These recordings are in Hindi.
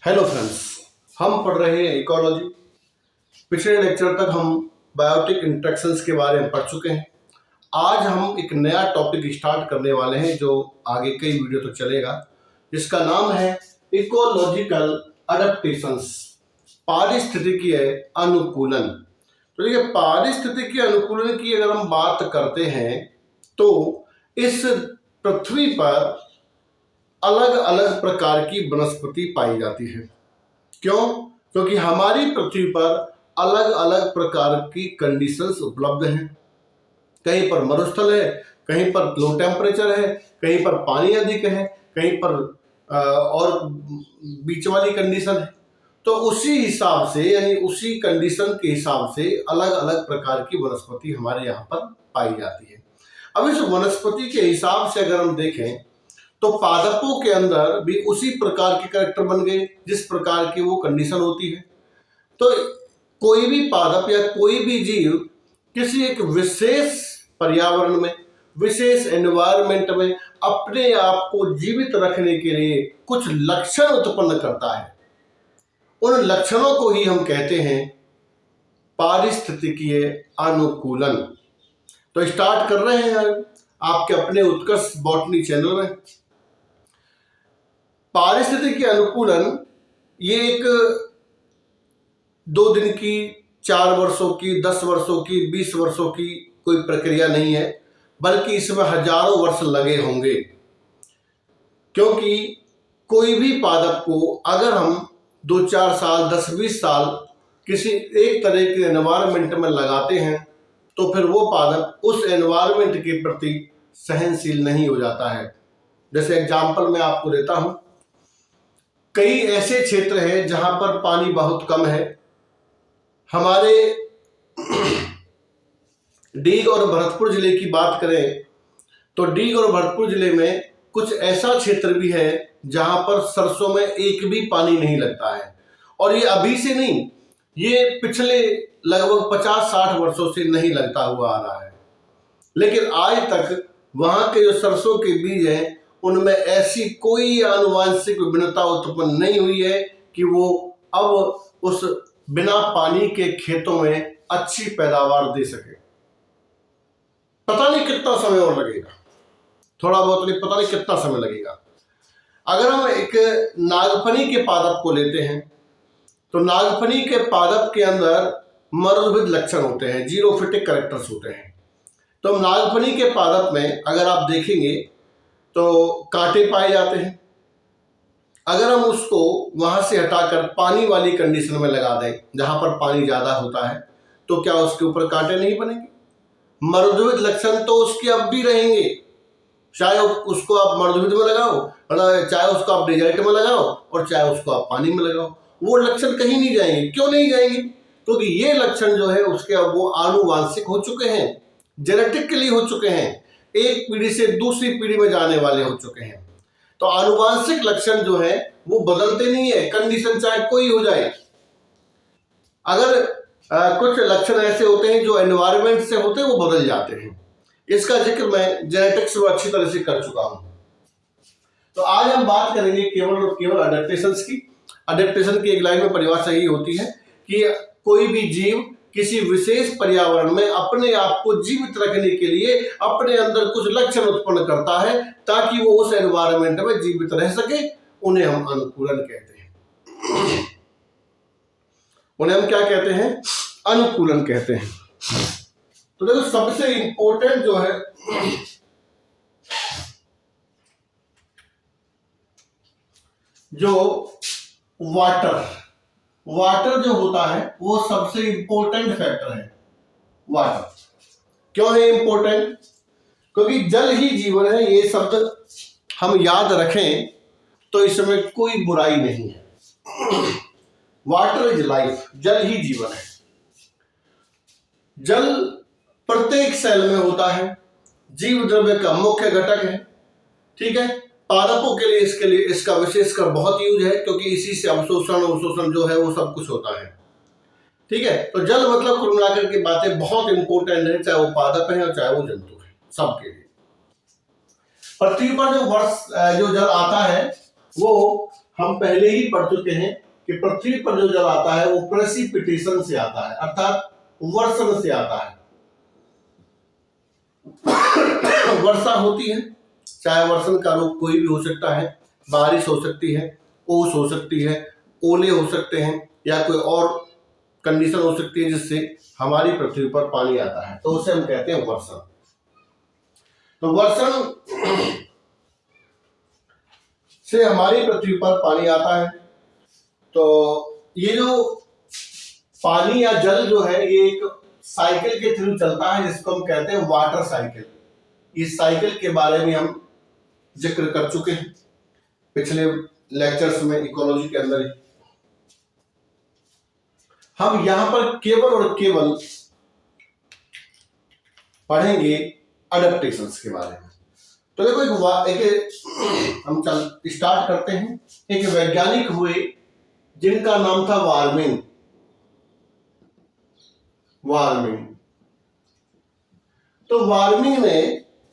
हेलो फ्रेंड्स, हम पढ़ रहे हैं इकोलॉजी। पिछले लेक्चर तक हम बायोटिक इंटरेक्शंस के बारे में पढ़ चुके हैं। आज हम एक नया टॉपिक स्टार्ट करने वाले हैं जो आगे कई वीडियो तो चलेगा, जिसका नाम है इकोलॉजिकल अडेप्टेशंस, पारिस्थितिकीय अनुकूलन। तो देखिए, पारिस्थितिकीय अनुकूलन की अगर हम बात करते हैं तो इस पृथ्वी पर अलग अलग प्रकार की वनस्पति पाई जाती है। क्यों? क्योंकि हमारी पृथ्वी पर अलग अलग प्रकार की कंडीशंस उपलब्ध हैं। कहीं पर मरुस्थल है, कहीं पर लो टेम्परेचर है, कहीं पर पानी अधिक है, कहीं पर और बीच वाली कंडीशन है। तो उसी हिसाब से, यानी उसी कंडीशन के हिसाब से अलग अलग प्रकार की वनस्पति हमारे यहाँ पर पाई जाती है। अब इस वनस्पति के हिसाब से अगर हम देखें तो पादपों के अंदर भी उसी प्रकार के कैरेक्टर बन गए जिस प्रकार की वो कंडीशन होती है। तो कोई भी पादप या कोई भी जीव किसी एक विशेष पर्यावरण में, विशेष एनवायरनमेंट में अपने आप को जीवित रखने के लिए कुछ लक्षण उत्पन्न करता है। उन लक्षणों को ही हम कहते हैं पारिस्थितिकीय अनुकूलन। तो स्टार्ट कर रहे हैं आपके अपने उत्कर्ष बॉटनी चैनल में। पारिस्थितिकीय अनुकूलन ये एक 2 दिन की, 4 वर्षों की, 10 वर्षों की, 20 वर्षों की कोई प्रक्रिया नहीं है, बल्कि इसमें हजारों वर्ष लगे होंगे। क्योंकि कोई भी पादप को अगर हम 2-4 साल, 10-20 साल किसी एक तरह के एनवायरनमेंट में लगाते हैं तो फिर वो पादप उस एनवायरनमेंट के प्रति सहनशील नहीं हो जाता है। जैसे एग्जाम्पल मैं आपको देता हूं, कई ऐसे क्षेत्र हैं जहां पर पानी बहुत कम है। हमारे डीग और भरतपुर जिले की बात करें तो डीग और भरतपुर जिले में कुछ ऐसा क्षेत्र भी है जहां पर सरसों में एक भी पानी नहीं लगता है। और ये अभी से नहीं, ये पिछले लगभग 50-60 वर्षों से नहीं लगता हुआ आ रहा है। लेकिन आज तक वहां के जो सरसों के बीज हैं उनमें ऐसी कोई आनुवांशिक विभिन्नता उत्पन्न नहीं हुई है कि वो अब उस बिना पानी के खेतों में अच्छी पैदावार दे सके। पता नहीं कितना समय और लगेगा, थोड़ा बहुत नहीं, पता नहीं कितना समय लगेगा। अगर हम एक नागफनी के पादप को लेते हैं तो नागफनी के पादप के अंदर मरुद्भिद लक्षण होते हैं, जीरोफिटिक कैरेक्टर्स होते हैं। तो नागफनी के पादप में अगर आप देखेंगे तो कांटे पाए जाते हैं। अगर हम उसको वहां से हटाकर पानी वाली कंडीशन में लगा दें जहां पर पानी ज्यादा होता है तो क्या उसके ऊपर कांटे नहीं बनेंगे? मरुद्भिद लक्षण तो उसके अब भी रहेंगे, चाहे उसको आप मरुद्भिद में लगाओ, चाहे उसको आप डेजर्ट में लगाओ और चाहे उसको आप पानी में लगाओ, वो लक्षण कहीं नहीं जाएंगे। क्यों नहीं जाएंगे? क्योंकि ये लक्षण जो है उसके अब वो आनुवांशिक हो चुके हैं, जेनेटिकली हो चुके हैं, एक पीढ़ी से दूसरी पीढ़ी में जाने वाले हो चुके हैं। तो आनुवांशिक लक्षण जो है वो बदलते नहीं है, कंडीशन चाहे कोई हो जाए। अगर कुछ लक्षण ऐसे होते हैं जो एनवायरनमेंट से होते हैं वो बदल जाते हैं। इसका जिक्र मैं जेनेटिक्स में अच्छी तरह से कर चुका हूं। तो आज हम बात करेंगे केवल और केवल अडेप्टेशंस की। अडेप्टेशन की एक लाइन में परिभाषा यही होती है कि कोई भी जीव किसी विशेष पर्यावरण में अपने आप को जीवित रखने के लिए अपने अंदर कुछ लक्षण उत्पन्न करता है ताकि वो उस एनवायरनमेंट में जीवित रह सके। उन्हें हम अनुकूलन कहते हैं। उन्हें हम क्या कहते हैं? अनुकूलन कहते हैं। तो देखो, सबसे इंपॉर्टेंट जो है जो वाटर जो होता है वो सबसे इंपॉर्टेंट फैक्टर है। वाटर क्यों है इंपॉर्टेंट? क्योंकि जल ही जीवन है। ये शब्द हम याद रखें तो इसमें कोई बुराई नहीं है। वाटर इज लाइफ, जल ही जीवन है। जल प्रत्येक सेल में होता है, जीव द्रव्य का मुख्य घटक है। ठीक है, पादपों के लिए इसका विशेषकर बहुत यूज है क्योंकि इसी से अवशोषण जो है वो सब कुछ होता है। ठीक है, तो जल मतलब कुल मिलाकर की बातें बहुत इंपॉर्टेंट है, चाहे वो पादप है और चाहे वो जंतु है, सबके लिए। पृथ्वी पर जो जल आता है वो हम पहले ही पढ़ चुके हैं कि पृथ्वी पर जो जल आता है वो प्रेसिपिटेशन से आता है, अर्थात वर्षण से आता है। वर्षा होती है, चाहे वर्षण का रूप कोई भी हो सकता है, बारिश हो सकती है, ओस हो सकती है, ओले हो सकते हैं, या कोई और कंडीशन हो सकती है जिससे हमारी पृथ्वी पर पानी आता है, तो उसे हम कहते हैं वर्षण। तो वर्षण से हमारी पृथ्वी पर पानी आता है। तो ये जो पानी या जल जो है ये एक साइकिल के थ्रू चलता है जिसको हम कहते हैं वाटर साइकिल। इस साइकिल के बारे में हम जिक्र कर चुके हैं पिछले लेक्चर्स में, इकोलॉजी के अंदर ही। हम यहां पर केवल और केवल पढ़ेंगे अडेप्टेशंस के बारे में। तो देखो एक हम स्टार्ट करते हैं। एक वैज्ञानिक हुए जिनका नाम था वार्मिंग। तो वार्मिंग ने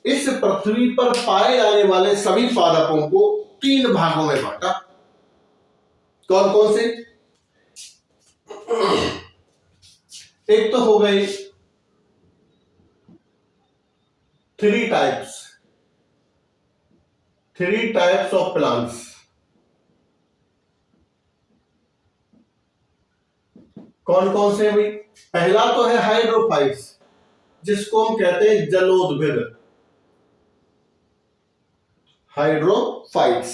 इस पृथ्वी पर पाए जाने वाले सभी पादपों को 3 भागों में बांटा। कौन कौन से? एक तो हो गई 3 टाइप्स ऑफ प्लांट्स। कौन कौन से भाई? पहला तो है हाइड्रोफाइट्स, जिसको हम कहते हैं जलोदभिद। हाइड्रोफाइट्स,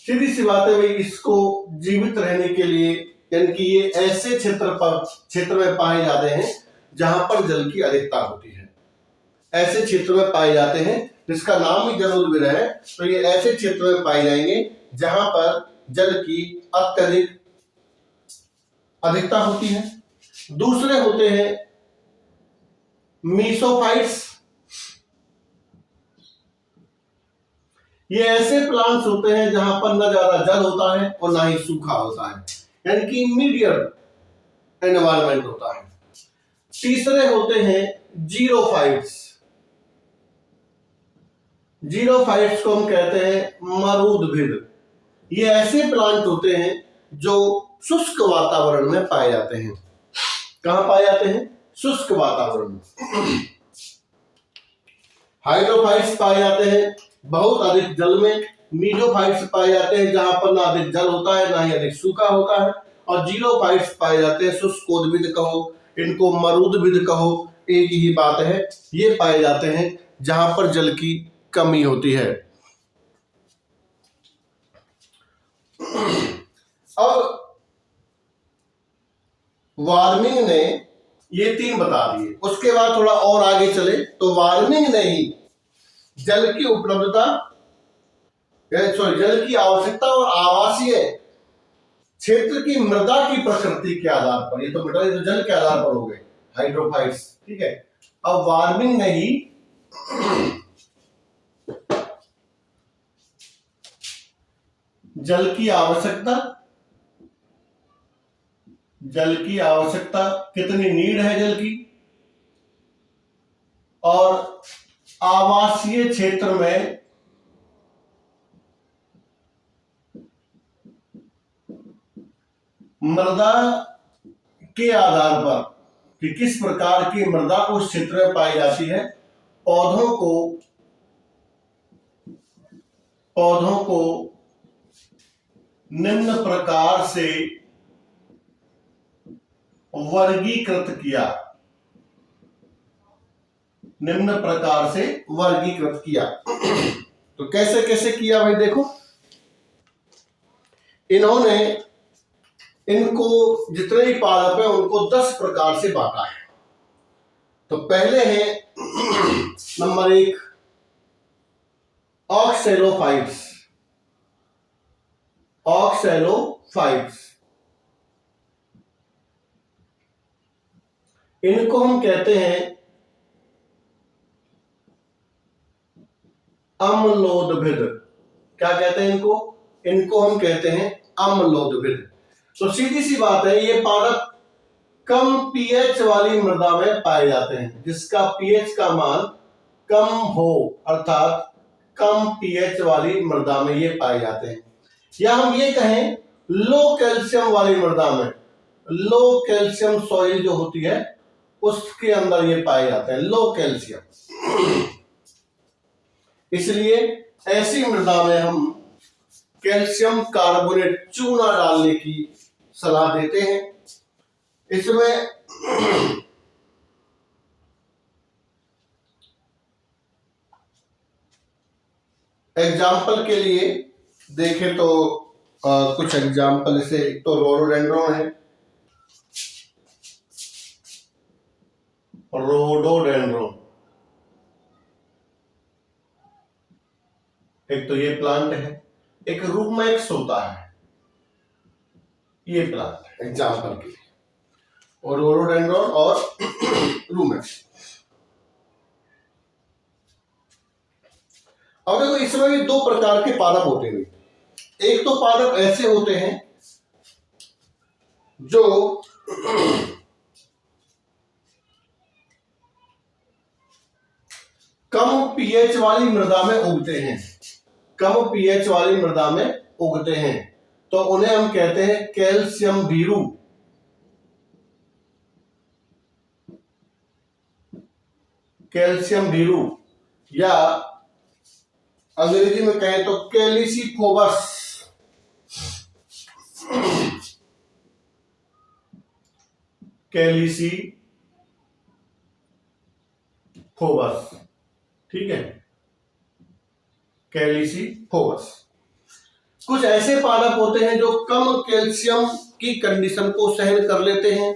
सीधी सी बात है भाई, इसको जीवित रहने के लिए, यानी कि ये ऐसे क्षेत्र में पाए जाते हैं जहां पर जल की अधिकता होती है। ऐसे क्षेत्र में पाए जाते हैं जिसका नाम ही जलोदभिद है। तो ये ऐसे क्षेत्र में पाए जाएंगे जहां पर जल की अत्यधिक अधिकता होती है। दूसरे होते हैं मीसोफाइट्स। ये ऐसे प्लांट्स होते हैं जहां पर न ज्यादा जल होता है और ना ही सूखा होता है, यानी कि मीडियम एनवायरनमेंट होता है। तीसरे होते हैं जीरोफाइट्स। जीरोफाइट्स को हम कहते हैं मरूदभिद। ये ऐसे प्लांट होते हैं जो शुष्क वातावरण में पाए जाते हैं। कहां पाए जाते हैं? शुष्क वातावरण में। हाइड्रोफाइट्स पाए जाते हैं बहुत अधिक जल में। मीडोफाइट्स पाए जाते हैं जहां पर ना अधिक जल होता है ना ही अधिक सूखा होता है। और जीरोफाइट्स पाए जाते हैं, शुष्कोद्भिद कहो, इनको मरूदभिद कहो, एक ही बात है, ये पाए जाते हैं जहां पर जल की कमी होती है। अब वार्मिंग ने ये 3 बता दिए। उसके बाद थोड़ा और आगे चले तो वार्मिंग ने ही जल की उपलब्धता, जल की आवश्यकता और आवासीय क्षेत्र की मृदा की प्रकृति के आधार पर, ये तो बेटा ये तो जल के आधार पर हो गए हाइड्रोफाइट्स, ठीक है। अब वार्मिंग ने ही जल की आवश्यकता कितनी नीड है जल की, और आवासीय क्षेत्र में मृदा के आधार पर कि किस प्रकार की मृदा उस क्षेत्र में पाई जाती है, पौधों को निम्न प्रकार से वर्गीकृत किया। तो कैसे कैसे किया भाई? देखो, इन्होंने इनको जितने भी पादप है उनको 10 प्रकार से बांटा है। तो पहले है नंबर 1 ऑक्सैलोफाइट्स। इनको हम कहते हैं अम्लोदभिद। क्या कहते हैं इनको हम कहते हैं अम्लोदभिद। तो सीधी सी बात है, ये पादप कम पीएच वाली मृदा में पाए जाते हैं, जिसका पीएच का मान कम हो, अर्थात कम पीएच वाली मृदा में ये पाए जाते हैं। या हम ये कहें लो कैल्शियम वाली मृदा में, लो कैल्शियम सॉइल जो होती है उसके अंदर ये पाए जाते हैं, लो कैल्शियम। इसलिए ऐसी मृदा में हम कैल्शियम कार्बोनेट चूना डालने की सलाह देते हैं। इसमें एग्जाम्पल के लिए देखें तो कुछ एग्जाम्पल, जैसे तो रोडोडेंड्रॉन है, रोडोडेंड्रॉन एक तो ये प्लांट है, एक रूमेक्स होता है, ये प्लांट एग्जाम्पल के लिए, और रोडोडेंड्रॉन और रूमेक्स। अब देखो इसमें भी दो प्रकार के पादप होते हैं। एक तो पादप ऐसे होते हैं जो कम पीएच वाली मृदा में उगते हैं, कम पीएच वाली मृदा में उगते हैं, तो उन्हें हम कहते हैं कैल्शियम भीरू। कैल्शियम भीरू, या अंग्रेजी में कहें तो कैलिसिफोबस। कैलिसिफोबस, ठीक है, कैलिसिफोबस। कुछ ऐसे पादप होते हैं जो कम कैल्शियम की कंडीशन को सहन कर लेते हैं,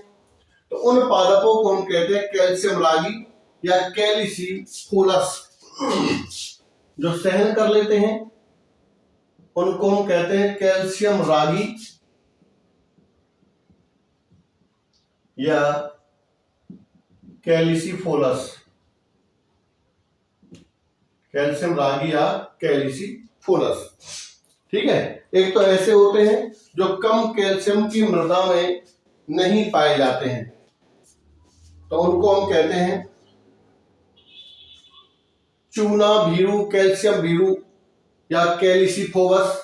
तो उन पादपों को हम कहते हैं कैल्शियम रागी या कैलिसिफोलस। जो सहन कर लेते हैं उनको हम कहते हैं कैल्शियम रागी या कैलिसिफोलस, कैल्शियम रागी या कैलिसिफोलस, ठीक है। एक तो ऐसे होते हैं जो कम कैल्शियम की मृदा में नहीं पाए जाते हैं, तो उनको हम कहते हैं चूना भीरू, कैल्शियम भीरू या कैलिसिफोबस,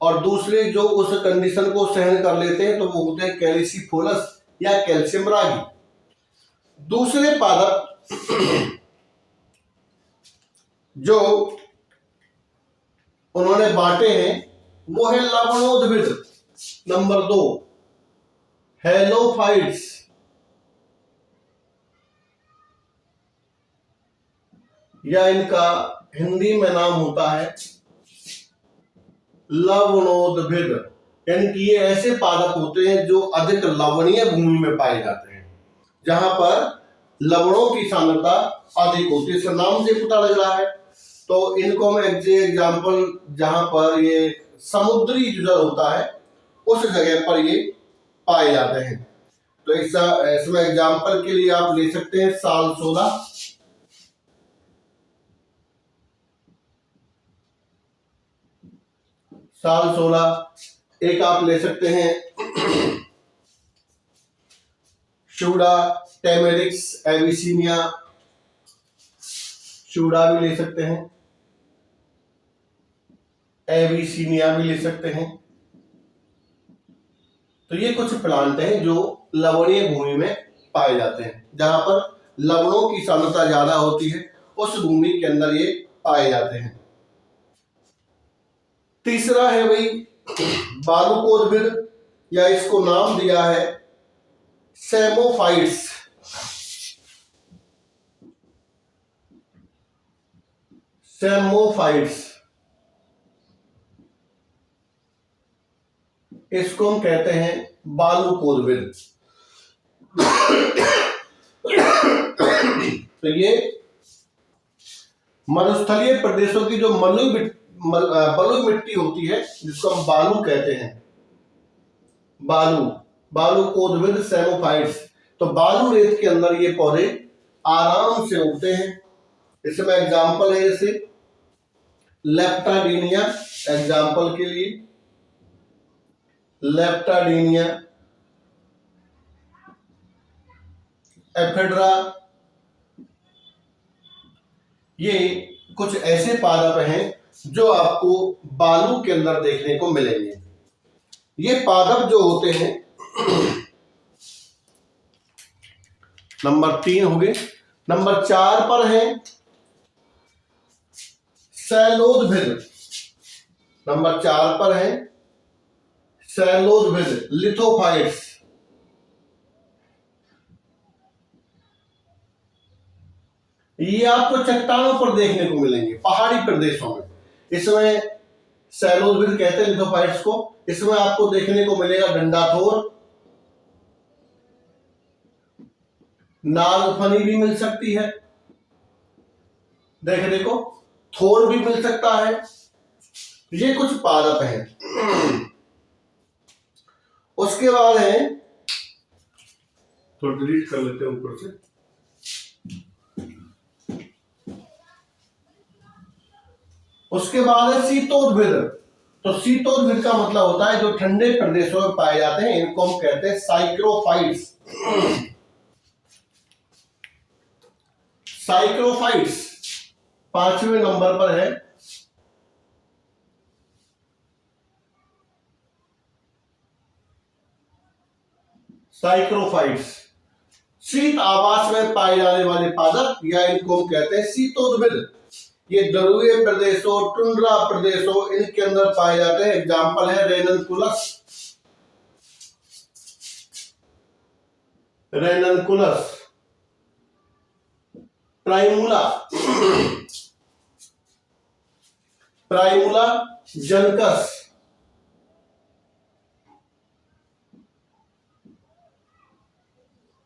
और दूसरे जो उस कंडीशन को सहन कर लेते हैं तो वो होते हैं कैलिसिफोलस या कैल्शियम रागी। दूसरे पादप जो उन्होंने बांटे हैं वो है लवणोद्भिद। नंबर 2 हेलोफाइट्स, या इनका हिंदी में नाम होता है लवणोद्भिद। यानी कि ये ऐसे पादप होते हैं जो अधिक लवणीय भूमि में पाए जाते हैं, जहां पर लवणों की सांद्रता अधिक होती है। इसका नाम से पता लग रहा है। तो इनको हम एग्जाम्पल, जहां पर ये समुद्री जल होता है उस जगह पर ये पाए जाते हैं। तो इसमें एग्जाम्पल के लिए आप ले सकते हैं साल सोना, साल 16। एक आप ले सकते हैं शूडा टेमेरिक्स एविसिनिया, शूडा भी ले सकते हैं, एविसिनिया भी ले सकते हैं। तो ये कुछ प्लांट हैं जो लवणीय भूमि में पाए जाते हैं, जहां पर लवणों की सांद्रता ज्यादा होती है उस भूमि के अंदर ये पाए जाते हैं। तीसरा है भाई बालुकोद्भिद, या इसको नाम दिया है सेमोफाइट्स। सेमोफाइट्स, इसको हम कहते हैं बालुकोद्भिद। तो ये मरुस्थलीय प्रदेशों की जो बलुई मिट्टी होती है जिसको हम बालू कहते हैं, बालुकोद्भिद सेमोफाइट्स। तो बालू रेत के अंदर ये पौधे आराम से उगते हैं। इसमें एग्जाम्पल है जैसे लेप्टाडीनिया, एग्जाम्पल के लिए लेप्टाडीनिया, एफेड्रा। ये कुछ ऐसे पादप हैं जो आपको बालू के अंदर देखने को मिलेंगे। ये पादप जो होते हैं नंबर 3 हो गए। नंबर 4 पर है शैलोदभिद। नंबर 4 पर है शैलोदभिद लिथोफाइट्स। ये आपको चट्टानों पर देखने को मिलेंगे, पहाड़ी प्रदेशों में। इसमें शैलोदभिद कहते हैं लिथोफाइट्स को। इसमें आपको देखने को मिलेगा डंडाथोर, नागफनी भी मिल सकती है, देखने को थोर भी मिल सकता है। ये कुछ पादप हैं। उसके बाद है, तो डिलीट कर लेते हैं ऊपर से। उसके बाद है शीतोद्भिद। तो शीतोद्भिद का मतलब होता है जो ठंडे प्रदेशों में पाए जाते हैं, इनको हम कहते हैं साइक्रोफाइट्स। साइक्रोफाइट्स 5वें नंबर पर है। साइक्रोफाइट्स शीत आवास में पाए जाने वाले पादप, या इनको हम कहते हैं शीतोद्भिद। ये ध्रुवीय प्रदेशों, टुंड्रा प्रदेशों, इनके अंदर पाए जाते हैं। एग्जाम्पल है रेननकुलस, रेननकुलस, प्राइमूला, प्राइमूला जनकस,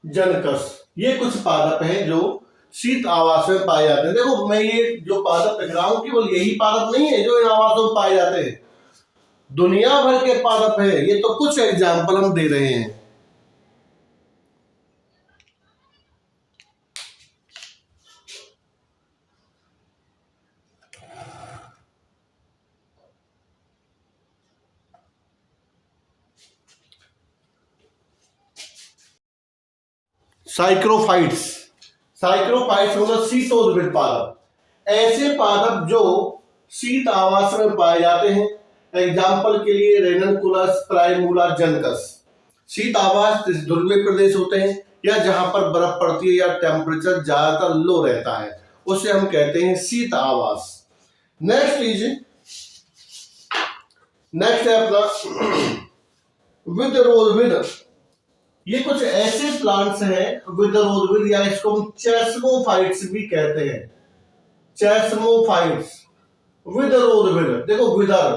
जनकस। ये कुछ पादप हैं जो शीत आवास में पाए जाते हैं। देखो, मैं ये जो पादप लिख रहा हूं केवल यही पादप नहीं है जो इन आवासों में पाए जाते हैं, दुनिया भर के पादप है। ये तो कुछ एग्जाम्पल हम दे रहे हैं। साइक्रोफाइट्स, साइक्रोफाइट्स मतलब शीतोद्भिद पादप। ऐसे पादप जो शीत आवास में पाए जाते हैं। एग्जाम्पल के लिए रेननकुलस, प्राइमूला, जनकस। शीत आवास ध्रुवीय प्रदेश होते हैं, या जहां पर बर्फ पड़ती है या टेम्परेचर ज्यादातर लो रहता है, उसे हम कहते हैं शीत आवास। नेक्स्ट है अपना विदरोद्भिद। ये कुछ ऐसे प्लांट्स हैं विदरोद्भिद, या इसको हम चेस्मोफाइट्स भी कहते हैं। चेस्मोफाइट्स, विदरोद्भिद। देखो, विदर,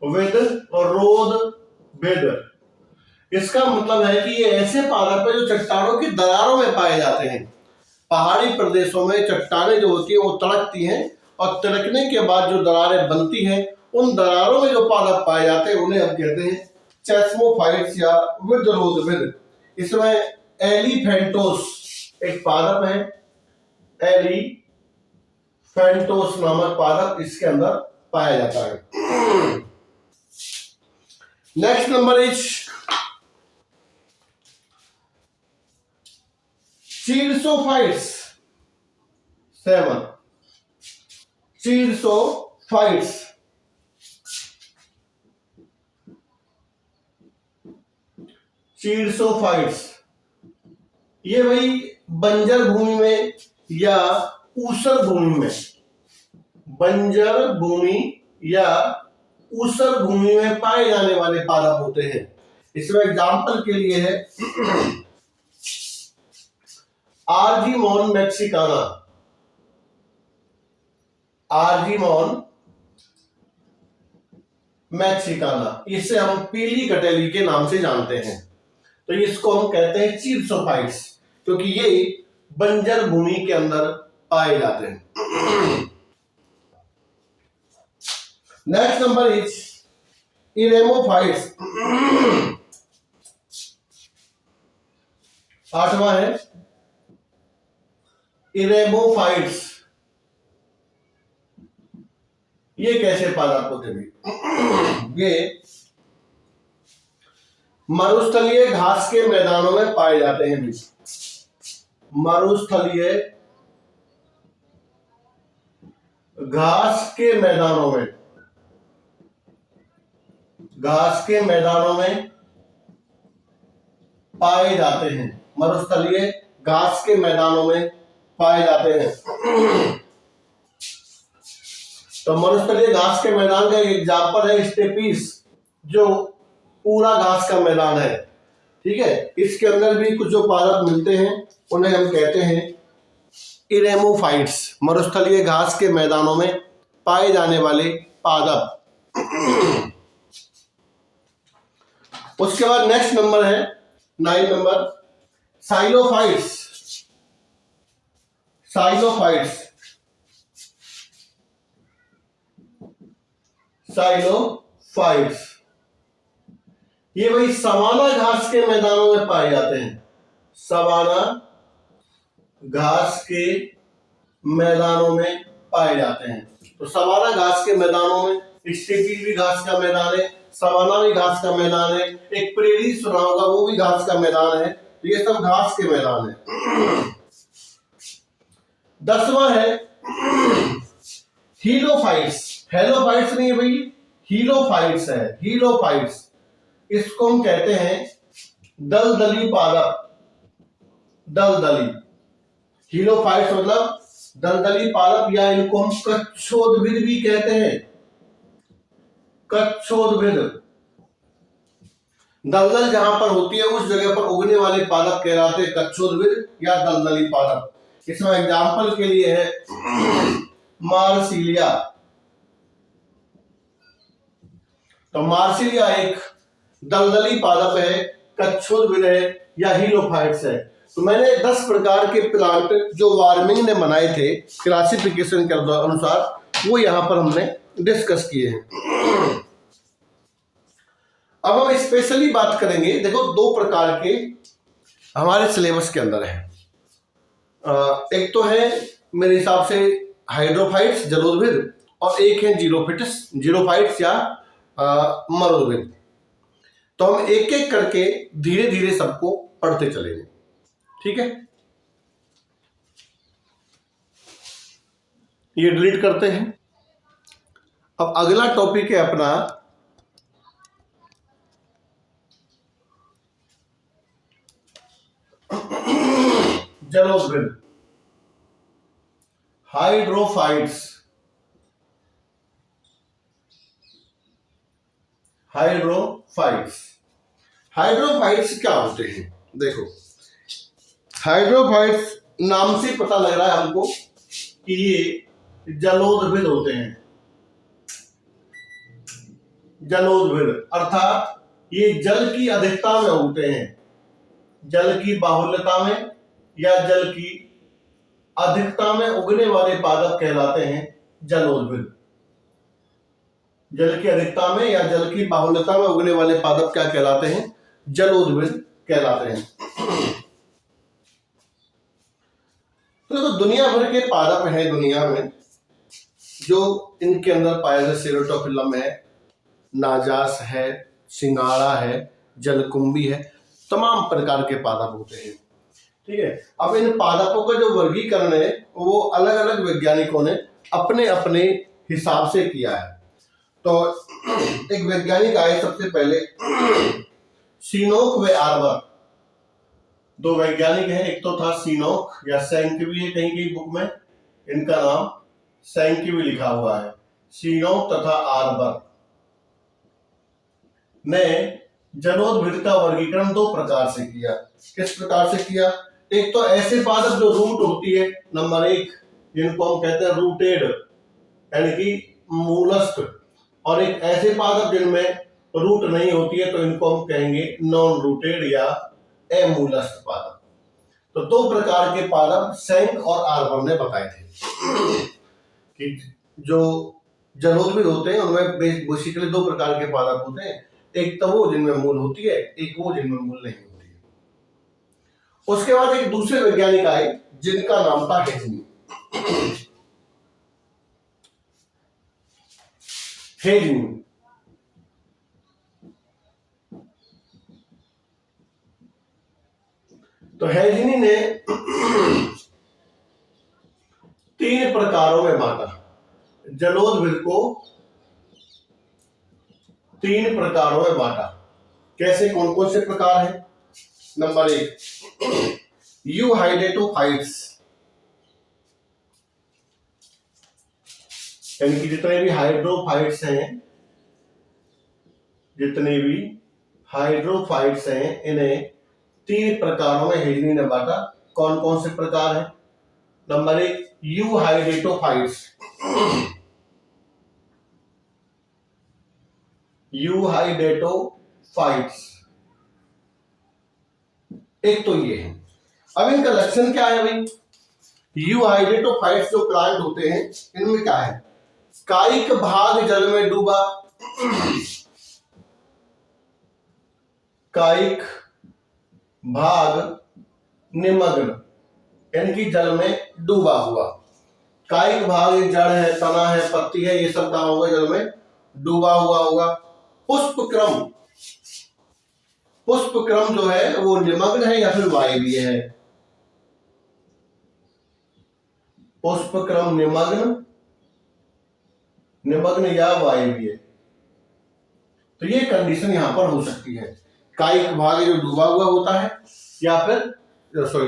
विद और रोद, विद। इसका मतलब है कि ये ऐसे पादप है जो चट्टानों की दरारों में पाए जाते हैं। पहाड़ी प्रदेशों में चट्टानें जो होती हैं वो तड़कती हैं, और तड़कने के बाद जो दरारें बनती हैं, उन दरारों में जो पादप पाए जाते हैं उन्हें हम कहते हैं चेस्मोफाइट्स या विदरोद्भिद। इसमें एलिफेंटोस एक पादप है, एलिफेंटोस नामक पादप इसके अंदर पाया जाता है। Next number is chersophytes. 7 chersophytes. Chersophytes ये भाई बंजर भूमि में या ऊसर भूमि में, बंजर भूमि या ऊसर भूमि में पाए जाने वाले पादप होते हैं। इसमें एग्जाम्पल के लिए है आर्जीमोन मैक्सिकाना। आर्जीमोन मैक्सिकाना, इसे हम पीली कटेली के नाम से जानते हैं। तो इसको हम कहते हैं चीरसोफाइट्स, क्योंकि ये बंजर भूमि के अंदर पाए जाते हैं। Next number is eremophytes. 8वां है इरेमोफाइट्स। ये कैसे पादप होते भी? ये मरुस्थलीय घास के मैदानों में पाए जाते हैं भी। मरुस्थलीय घास के मैदानों में, घास के मैदानों में पाए जाते हैं। मरुस्थलीय घास के मैदानों में पाए जाते हैं। तो मरुस्थलीय घास के मैदान का एग्जाम्पल है स्टेपीज, जो पूरा घास का मैदान है। ठीक है, इसके अंदर भी कुछ जो पादप मिलते हैं उन्हें हम कहते हैं इरेमोफाइट्स, मरुस्थलीय घास के मैदानों में पाए जाने वाले पादप। उसके बाद नेक्स्ट नंबर है 9 नंबर, साइलोफाइट्स। साइलोफाइट्स, साइलोफाइट्स ये वही सवाना घास के मैदानों में पाए जाते हैं। सवाना घास के मैदानों में पाए जाते हैं। तो सवाना घास के मैदानों में स्टेपी भी घास का मैदान है, सवाना भी घास का मैदान है, एक प्रेरी सुना होगा वो भी घास का मैदान है। तो ये सब घास के मैदान है। 10वां है हीलोफाइट्स। हेलोफाइट्स नहीं है भाई, हीलोफाइट्स है। हीलोफाइट्स इसको हम कहते हैं दलदली पादप। दलदली, हीलोफाइट्स मतलब दलदली पादप, या इनको हम कच्छोद्भिद भी कहते हैं। कच्छोद्भिद, दलदल जहां पर होती है उस जगह पर उगने वाले पादप कहलाते हैं कच्छोद्भिद या दलदली पादप। इसमें एग्जाम्पल के लिए है मार्सिलिया। तो मार्सिलिया एक दलदली पादप है, कच्छोद्भिद है या हीलोफाइट्स है। तो मैंने 10 प्रकार के प्लांट जो वार्मिंग ने बनाए थे क्लासिफिकेशन के अनुसार, वो यहां पर हमने डिस्कस किए हैं। अब हम स्पेशली बात करेंगे, देखो 2 प्रकार के हमारे सिलेबस के अंदर है। एक तो है मेरे हिसाब से हाइड्रोफाइट्स जलोद्भिद, और एक है जीरोफाइट्स या मरोद्भिद। तो हम एक एक करके धीरे धीरे सबको पढ़ते चलेंगे, ठीक है। ये डिलीट करते हैं। अब अगला टॉपिक है अपना जलोद्भिद, हाइड्रोफाइट्स। हाइड्रोफाइट्स, हाइड्रोफाइट्स क्या होते हैं? देखो, हाइड्रोफाइट्स नाम से पता लग रहा है हमको कि ये जलोद्भिद होते हैं। जलोद्भिद अर्थात ये जल की अधिकता में उगते हैं। जल की बाहुल्यता में या जल की अधिकता में उगने वाले पादप कहलाते हैं जलोद्भिद। जल की अधिकता में या जल की बाहुल्यता में उगने वाले पादप क्या कहलाते हैं? जलोद्भिद कहलाते हैं। तो दुनिया भर के पादप हैं दुनिया में जो इनके अंदर पाए जाते, सेरोटोफिलम है, नाजास है, सिंगाड़ा है, जलकुंभी है, तमाम प्रकार के पादप होते हैं, ठीक है। अब इन पादपों का जो वर्गीकरण है वो अलग अलग वैज्ञानिकों ने अपने अपने हिसाब से किया है। तो एक वैज्ञानिक आए सबसे पहले, सीनोक व आर्बर। 2 वैज्ञानिक हैं, एक तो था सीनोक या सैंकवी है, कहीं कहीं बुक में इनका नाम सैंकवी लिखा हुआ है। सीनोक तथा आर्बर ने जलोद्भिद का वर्गीकरण 2 प्रकार से किया। किस प्रकार से किया? एक तो ऐसे पादप जो रूट होती है, नंबर 1, जिनको हम कहते हैं रूटेड यानी कि मूलस्क, और एक ऐसे पादप जिनमें रूट नहीं होती है, तो इनको हम कहेंगे नॉन रूटेड या एमूलस्क पादप। तो 2 प्रकार के पादप सैंक और आर्बर ने बताए थे कि जो जलोद्भिद होते हैं उनमें बेसिकली 2 प्रकार के पादप होते हैं। एक तो वो जिनमें मूल होती है, एक वो जिनमें मूल नहीं होती है। उसके बाद एक दूसरे वैज्ञानिक आए जिनका नाम था हेजनी। हेजनी तो हेजनी ने 3 प्रकारों में बांटा। जलोदभिद को 3 प्रकारों में बांटा। कैसे, कौन कौन से प्रकार हैं? नंबर 1 यूहाइडेटोफाइट्स, यानी कि जितने भी हाइड्रोफाइट्स हैं, जितने भी हाइड्रोफाइट्स हैं, इन्हें 3 प्रकारों में हेजनी ने बांटा। कौन कौन से प्रकार हैं? नंबर 1 यूहाइडेटोफाइट्स, यूहाइडेटोफाइट्स, एक तो ये है। अब इनका लक्षण क्या है भाई? यूहाइडेटोफाइट्स जो प्लांट होते हैं, इनमें क्या है? कायिक भाग जल में डूबा, कायिक भाग निमग्न, यानी कि जल में डूबा हुआ। कायिक भाग जड़ है, तना है, पत्ती है, ये सब कहां होगा? जल में डूबा हुआ होगा। पुष्पक्रम, पुष्पक्रम जो है वो निमग्न है या फिर वायवीय है? पुष्पक्रम निमग्न, निमग्न या वायवीय, तो ये कंडीशन यहां पर हो सकती है। कायिक भाग जो डूबा हुआ होता है या फिर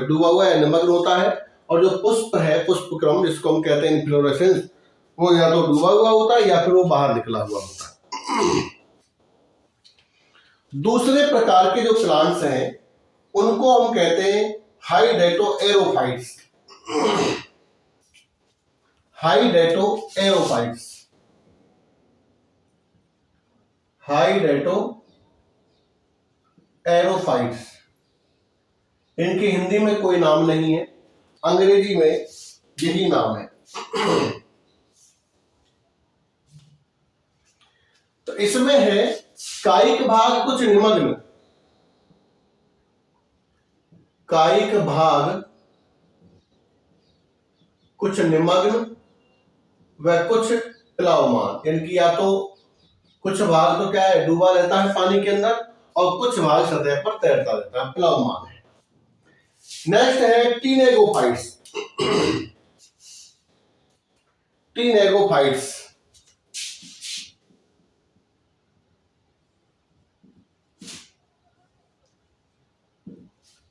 डूबा हुआ या निमग्न होता है, और जो पुष्प है, पुष्पक्रम जिसको हम कहते हैं इन्फ्लोरेसेंस, वो या तो डूबा हुआ होता है या फिर वो बाहर निकला हुआ होता है। दूसरे प्रकार के जो प्लांट्स हैं उनको हम कहते हैं हाइडेटोएरोफाइट्स, हाइडेटोएरोफाइट्स, हाइडेटोएरोफाइट्स। इनके हिंदी में कोई नाम नहीं है, अंग्रेजी में यही नाम है। तो इसमें है कायिक भाग कुछ निमग्न, कायिक भाग कुछ निमग्न व कुछ प्लावमान, यानी कि या तो कुछ भाग तो क्या है, डूबा रहता है पानी के अंदर, और कुछ भाग सतह पर तैरता रहता है, प्लावमान है। नेक्स्ट है टीनेगोफाइट्स, टीनेगोफाइट्स,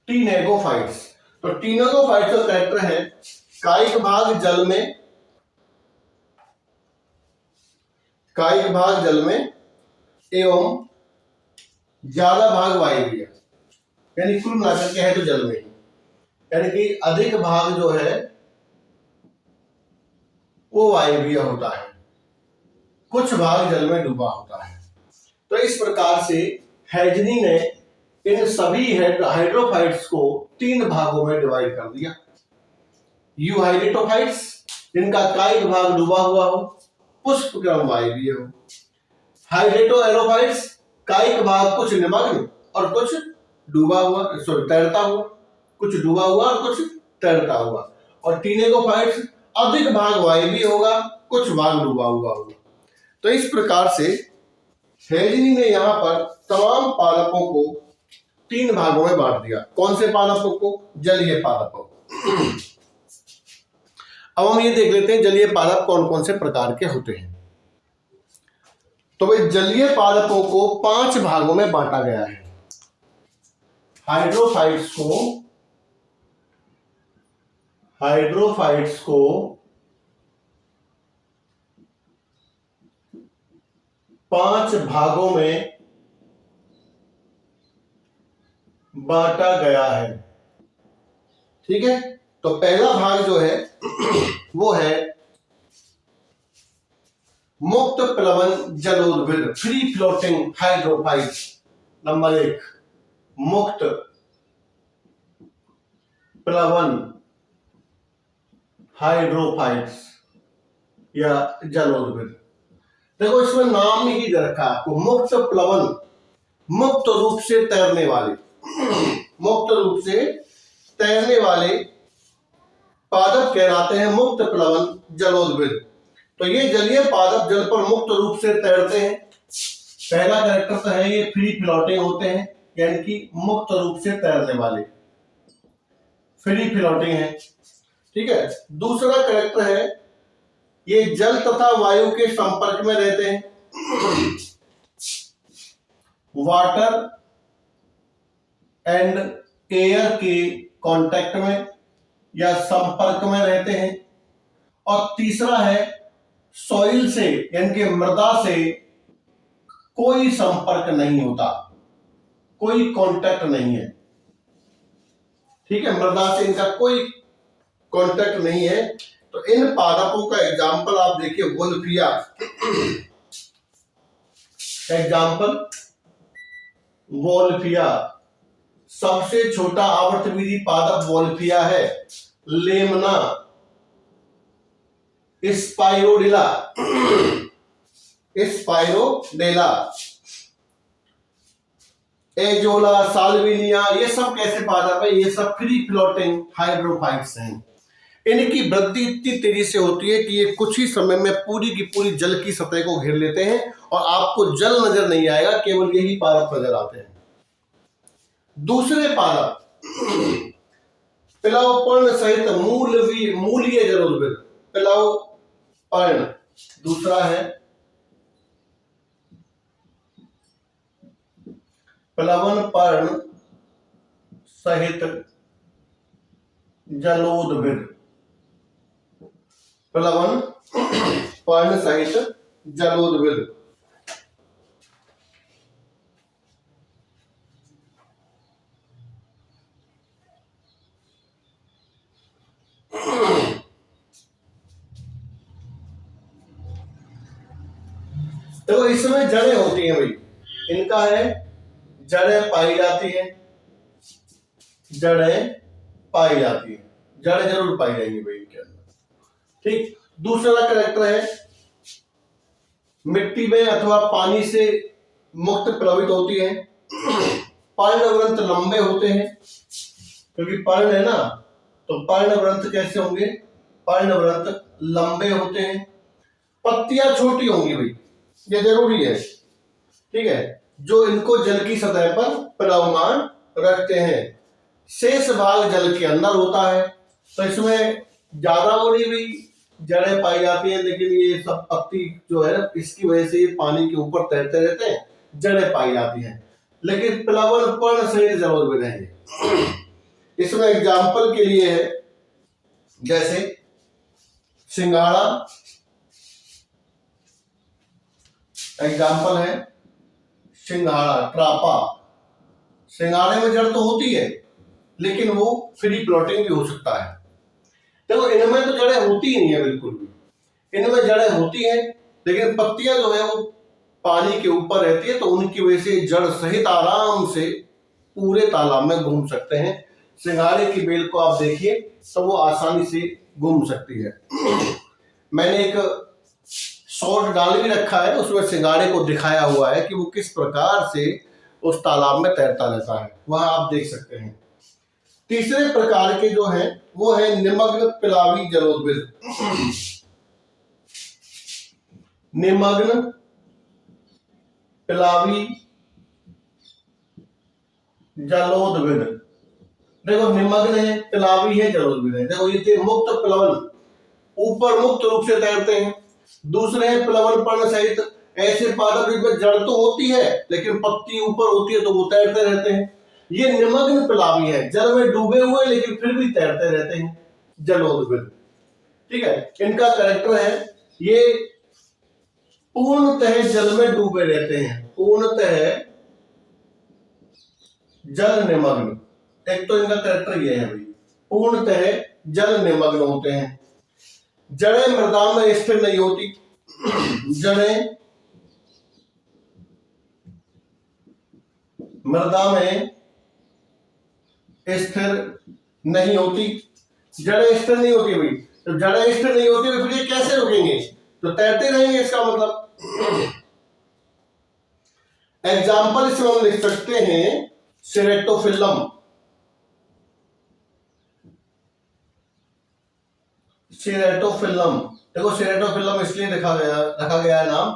टीनेगोफाइट्स। तो टीनेगोफाइट्स का कैरेक्टर है कायिक भाग जल में, कायिक भाग जल में एवं ज्यादा भाग वायवीय, यानी कुल मिलाकर के है तो जल में ही, यानी कि अधिक भाग जो है वो वायवीय होता है, कुछ भाग जल में डूबा होता है। तो इस प्रकार से हेजनी ने इन सभी हाइड्रोफाइट्स को 3 भागों में डिवाइड कर दिया। यूहाइडेटोफाइट्स, जिनका कायिक भाग डूबा हुआ हो, पुष्पक्रम वायवीय हो। हाइडेटोएरोफाइट्स, कायिक भाग कुछ निमग्न और कुछ डूबा हुआ, तैरता हुआ, कुछ डूबा हुआ और कुछ तैरता हुआ। और टीनेगोफाइट्स, अधिक भाग वायवीय होगा, कुछ भाग डूबा हुआ होगा। तो इस प्रकार से हेजनी ने यहां पर तमाम पादपों को 3 भागों में बांट दिया। कौन से पादपों को? जलीय पादपों को। अब हम ये देख लेते हैं जलीय पादप कौन कौन से प्रकार के होते हैं। तो भाई जलीय पादपों को 5 भागों में बांटा गया है। हाइड्रोफाइट्स को 5 भागों में बांटा गया है। ठीक है, तो पहला भाग जो है वो है मुक्त प्लवन जलोदभिद, फ्री फ्लोटिंग हाइड्रोफाइट्स। नंबर 1 मुक्त प्लवन हाइड्रोफाइट्स या जलोदभिद। देखो इसमें नाम ही दे रखा है आपको, मुक्त प्लवन, मुक्त रूप से तैरने वाले, मुक्त रूप से तैरने वाले पादप कहलाते हैं मुक्त प्लवन जलोदभिद। तो ये जलीय पादप जल पर मुक्त रूप से तैरते हैं। पहला कैरेक्टर तो है ये फ्री फ्लोटिंग होते हैं, यानी कि मुक्त रूप से तैरने वाले, फ्री फ्लोटिंग है। ठीक है, दूसरा कैरेक्टर है ये जल तथा वायु के संपर्क में रहते हैं। वाटर एंड एयर के कांटेक्ट में या संपर्क में रहते हैं। और तीसरा है सॉइल से यानी कि मृदा से कोई संपर्क नहीं होता, कोई कांटेक्ट नहीं है। ठीक है, मृदा से इनका कोई कांटेक्ट नहीं है। तो इन पादपों का एग्जाम्पल आप देखिए, वोल्फिया। एग्जाम्पल वोल्फिया, सबसे छोटा आवर्तविधि पादप वोल्फिया है। लेमना, स्पाइरोडेला, स्पाइरोडेला, एजोला, साल्विनिया, ये सब कैसे पादप है? ये सब फ्री फ्लोटिंग हाइड्रोफाइट्स हैं। इनकी वृद्धि इतनी तेजी से होती है कि ये कुछ ही समय में पूरी की पूरी जल की सतह को घेर लेते हैं और आपको जल नजर नहीं आएगा, केवल यही पादप नजर आते हैं। दूसरे पादप पिलव पर्ण सहित मूलीय जलोदविद। पिलव पर्ण, दूसरा है प्लवन पर्ण सहित जलोदविद। प्लवन पर्ण सहित जलोदविद। देखो इसमें जड़ें होती हैं भाई, इनका है जड़ें पाई जाती हैं, जड़ें पाई जाती हैं, जड़ें जरूर पाई जाएंगी भाई इनके अंदर। ठीक, दूसरा कैरेक्टर है मिट्टी में अथवा पानी से मुक्त प्लवित होती है। पर्णवृंत लंबे होते हैं, क्योंकि पर्ण है ना, तो पर्णवृंत कैसे होंगे? पर्णवृंत लंबे होते हैं। पत्तियां छोटी होंगी भाई, ये जरूरी है। ठीक है, जो इनको जल की सतह पर प्लवमान रखते हैं। शेष भाग जल के अंदर होता है, तो इसमें ज्यादा बड़ी भी जड़ें पाई जाती हैं, लेकिन ये सब पत्ती जो है इसकी वजह से ये पानी के ऊपर तैरते रहते हैं, जड़ें पाई जाती हैं। लेकिन प्लवन पर्ण सहित जलोदविद है। इसमें एग्जाम्पल के लिए है जैसे सिंघाड़ा, एग्जाम्पल है सिंघाड़ा, ट्रापा। सिंघाड़े में जड़ तो होती है, लेकिन वो फ्री फ्लोटिंग भी हो सकता है। देखो इनमें तो जड़ें होती ही नहीं है बिल्कुल भी, इनमें जड़ें होती हैं, लेकिन पत्तियां जो है वो पानी के ऊपर रहती है, तो उनकी वजह से जड़ सहित आराम से पूरे तालाब में घूम सकते हैं। सिंघाड़े की बेल को आप देखिए तो वो आसानी से घूम सकती है। मैंने एक शॉर्ट डाल भी रखा है, उसमें सिंघाड़े को दिखाया हुआ है कि वो किस प्रकार से उस तालाब में तैरता रहता है, वहां आप देख सकते हैं। तीसरे प्रकार के जो हैं वो है निमग्न पिलावी जलोदविद। निमग्न पिलावी जलोदविद। देखो निमग्न है, पिलावी है, जलोदविद है। देखो ये मुक्त प्लवन, ऊपर मुक्त रूप से तैरते हैं। दूसरे हैं प्लवन पर्ण सहित, ऐसे पादप जिनमें जड़ तो होती है लेकिन पत्ती ऊपर होती है, तो वो तैरते रहते हैं। ये निमग्न पिलावी है, जल में डूबे हुए लेकिन फिर भी तैरते रहते हैं, जलोदविद। ठीक है, इनका कैरेक्टर है ये पूर्णतः जल में डूबे रहते हैं, पूर्णतः जल निमग्न। एक तो इनका कैरेक्टर ये है भाई, पूर्णतः जल निमग्न होते हैं। जड़ें मृदा में स्थिर नहीं होती, जड़ें मृदा में स्थिर नहीं होती। जड़ें स्थिर नहीं होती भाई, तो जड़ें स्थिर नहीं होती तो फिर ये कैसे रुकेंगे? तो तैरते रहेंगे, इसका मतलब। एग्जाम्पल इसमें हम लिख सकते हैं सेरेटोफिल्लम। सेरेटोफिल्लम, देखो सेरेटोफिल्लम इसलिए रखा गया है नाम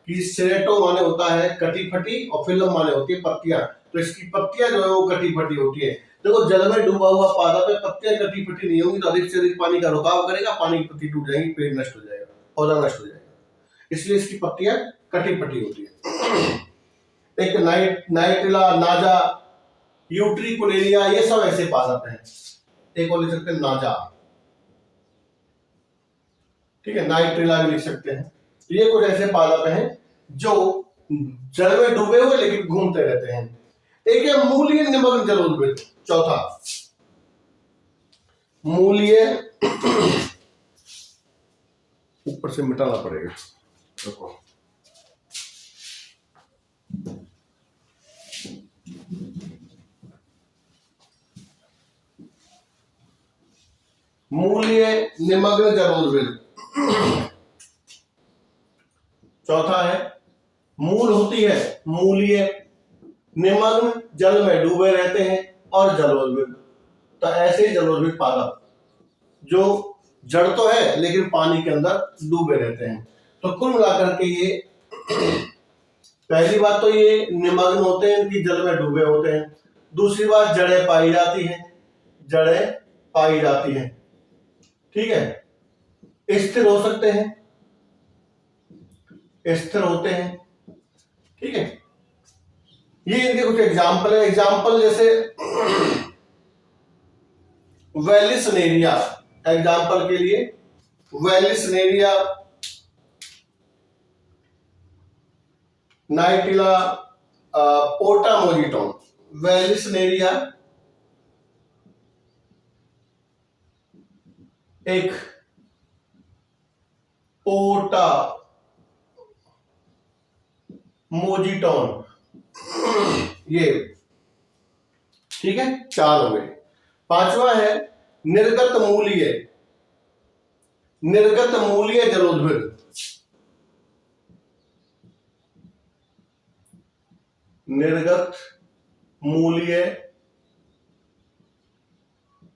कि सेरेटो माने होता है कटी फटी और फिल्म माने होती है पत्तियां, तो इसकी पत्तियां जो है वो कटी फटी होती है। देखो जल में डूबा हुआ पादप पे पत्तियां कटी फटी नहीं होंगी तो अधिक से अधिक पानी का रुकाव करेगा, पानी की पत्ती टूट जाएगी, पेड़ नष्ट हो जाएगा पौधा नष्ट हो जाएगा। इसलिए इसकी पत्तियां कटी पटी होती है। एक नाइट्रिला, नाजा, यूट्रिकुलेरिया, ये सब ऐसे पादप हैं। एक और लिख सकते हैं नाजा, ठीक है, नाइट्रिला भी लिख सकते हैं। ये कुछ ऐसे पादप हैं जो जड़ में डूबे हुए लेकिन घूमते रहते हैं। एक है मूलीय निमग्न जलोद्भिद, चौथा मूलीय, ऊपर से मिटाना पड़ेगा, देखो मूलीय निमग्न जलोद्भिद। चौथा है मूल होती है मूलीय, निमग्न जल में डूबे रहते हैं, और जलोद्भिद। तो ऐसे जलोद्भिद पादप जो जड़ तो है लेकिन पानी के अंदर डूबे रहते हैं। तो कुल मिलाकर के ये पहली बात तो ये निमग्न होते हैं कि जल में डूबे होते हैं। दूसरी बात जड़ें पाई जाती हैं, जड़ें पाई जाती हैं, ठीक है, स्थिर हो सकते हैं, स्थिर होते हैं, ठीक है। ये इनके कुछ एग्जाम्पल है। एग्जाम्पल जैसे वेलिसनेरिया, एग्जाम्पल के लिए वेलिसनेरिया, नाइटिला पोटामोजिटोन। वेलिसनेरिया एक पोटामोजिटोन, ये ठीक है, 4 हो गए। पांचवा है निर्गत मूलीय, निर्गत मूलीय जलोद्भिद। निर्गत मूलीय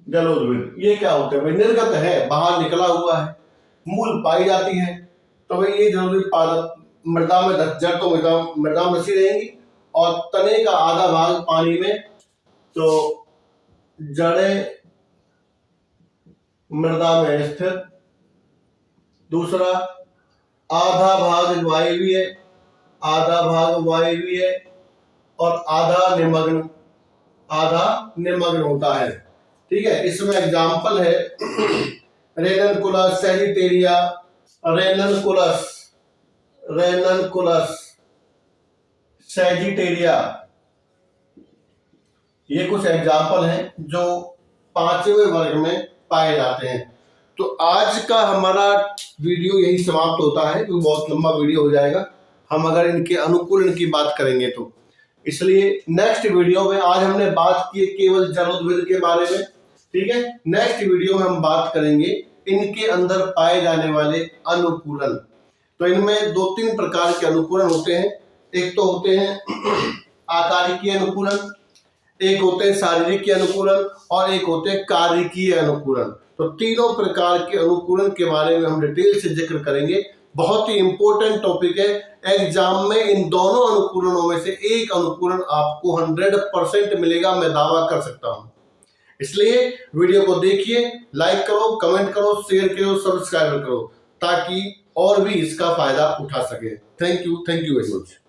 जलोद्भिद ये क्या होते हैं भाई? निर्गत है, बाहर निकला हुआ है, मूल पाई जाती है, तो भाई ये जलोद्भिद पादप मृदा में, जड़ तो मृदा में बसी रहेंगी और तने का आधा भाग पानी में, तो जड़ें मृदा में स्थित। दूसरा आधा भाग वायवीय, आधा भाग वायवीय और आधा निमग्न, आधा निमग्न होता है, ठीक है। इसमें एग्जाम्पल है रेननकुलस, सैजिटेरिया, रेननकुलस, रेननकुलस, सैजिटेरिया, ये कुछ एग्जाम्पल हैं जो 5वें वर्ग में पाए जाते हैं। तो आज का हमारा वीडियो यही समाप्त होता है, क्योंकि बहुत लंबा वीडियो हो जाएगा हम अगर इनके अनुकूलन की बात करेंगे तो। इसलिए नेक्स्ट वीडियो में, आज हमने बात की केवल जलोद्भिद के बारे में, ठीक है। नेक्स्ट वीडियो में हम बात करेंगे इनके अंदर पाए जाने वाले अनुकूलन। तो इनमें 2-3 प्रकार के अनुकूलन होते हैं। एक तो होते हैं आकारिकीय अनुकूलन, एक होते हैं शारीरिक अनुकूलन, और एक होते हैं कार्यकीय अनुकूलन। तो तीनों प्रकार के अनुकूलन के बारे में हम डिटेल से जिक्र करेंगे। बहुत ही इंपॉर्टेंट टॉपिक है। एग्जाम में इन दोनों अनुकूलनों में से एक अनुकूलन आपको 100% मिलेगा, मैं दावा कर सकता हूं। इसलिए वीडियो को देखिए, लाइक करो, कमेंट करो, शेयर करो, सब्सक्राइब करो, ताकि और भी इसका फायदा उठा सके। Thank you very much.